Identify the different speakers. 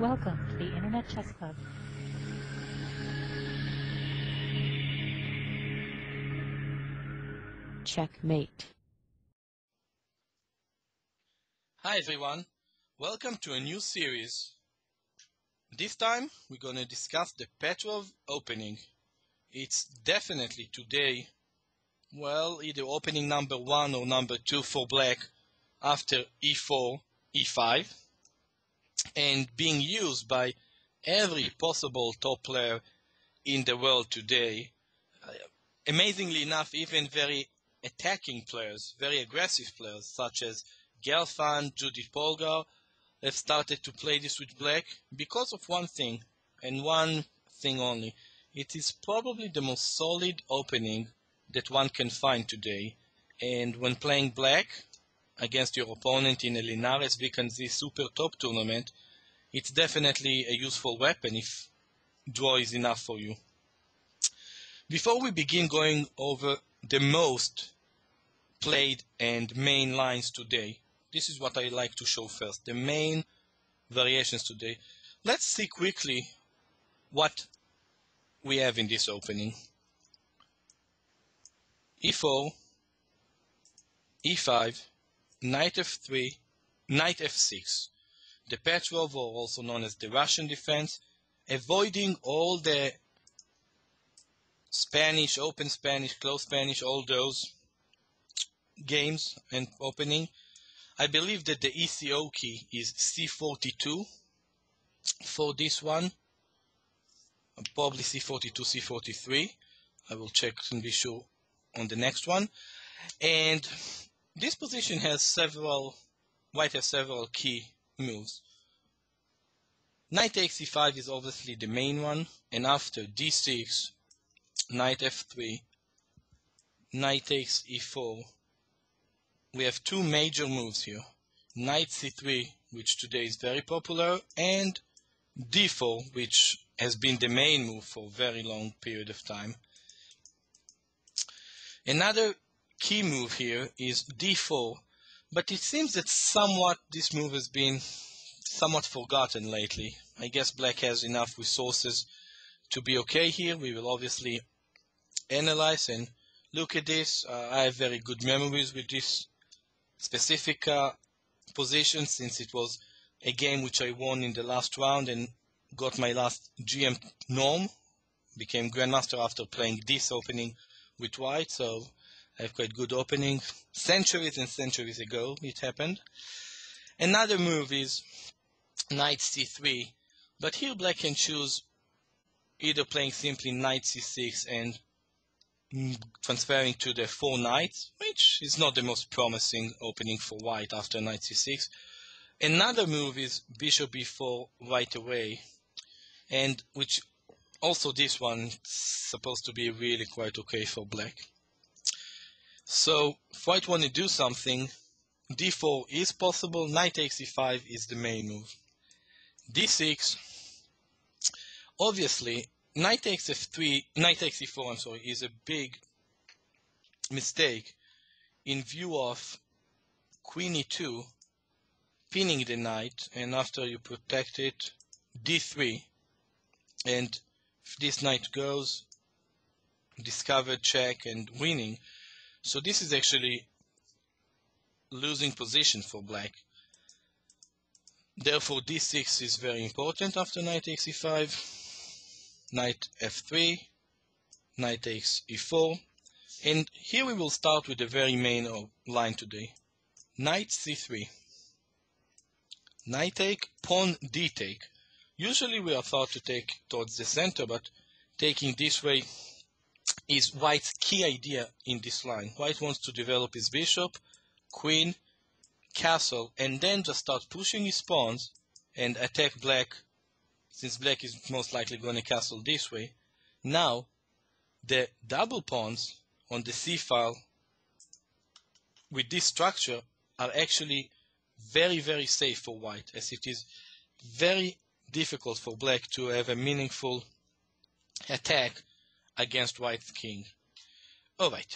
Speaker 1: Welcome to the Internet Chess Club. Checkmate.
Speaker 2: Hi everyone, welcome to a new series. This time we're going to discuss the Petrov opening. It's definitely today, well, either opening number 1 or number 2 for black after e4, e5, and being used by every possible top player in the world today. Amazingly enough, even very attacking players, very aggressive players such as Gelfand, Judith Polgar have started to play this with black because of one thing, and one thing only. It is probably the most solid opening that one can find today, and when playing black against your opponent in a Linares VKZ Super Top tournament, it's definitely a useful weapon if draw is enough for you. Before we begin going over the most played and main lines today, this is what I like to show first, the main variations today. Let's see quickly what we have in this opening. e4, e5, knight f3, knight f6. The Petrov, or also known as the Russian defense, avoiding all the Spanish, open Spanish, closed Spanish, all those games and opening. I believe that the ECO key is C42 for this one, probably C42, C43. I will check and be sure on the next one. And this position has several, white has several key moves. Knight takes e5 is obviously the main one, and after d6, knight f3, knight takes e4, we have two major moves here. Knight c3, which today is very popular, and d4, which has been the main move for a very long period of time. Another key move here is d4, but it seems that somewhat this move has been somewhat forgotten lately. I guess black has enough resources to be okay here. We will obviously analyze and look at this. I have very good memories with this specific position, since it was a game which I won in the last round and got my last GM norm. Became Grandmaster after playing this opening with white, so I have quite good opening. Centuries and centuries ago it happened. Another move is knight c3, but here black can choose either playing simply knight c6 and transferring to the 4 knights, which is not the most promising opening for white after knight c6. Another move is bishop b4 right away, and which also this one is supposed to be really quite okay for black. So if white want to do something, d4 is possible, knight takes e5 is the main move. d6, obviously knight takes f3, knight takes e4, I'm sorry, is a big mistake in view of queen e2 pinning the knight, and after you protect it, d3, and if this knight goes, discovered check and winning. So this is actually losing position for black. Therefore d6 is very important after knight takes e5, knight f3, knight takes e4, and here we will start with the very main line today. Knight c3, knight take, pawn d take. Usually we are thought to take towards the center, but taking this way is white's key idea in this line. White wants to develop his bishop, queen, castle, and then just start pushing his pawns and attack black, since black is most likely going to castle this way. Now the double pawns on the c file with this structure are actually very safe for white, as it is very difficult for black to have a meaningful attack against white's king. Alright,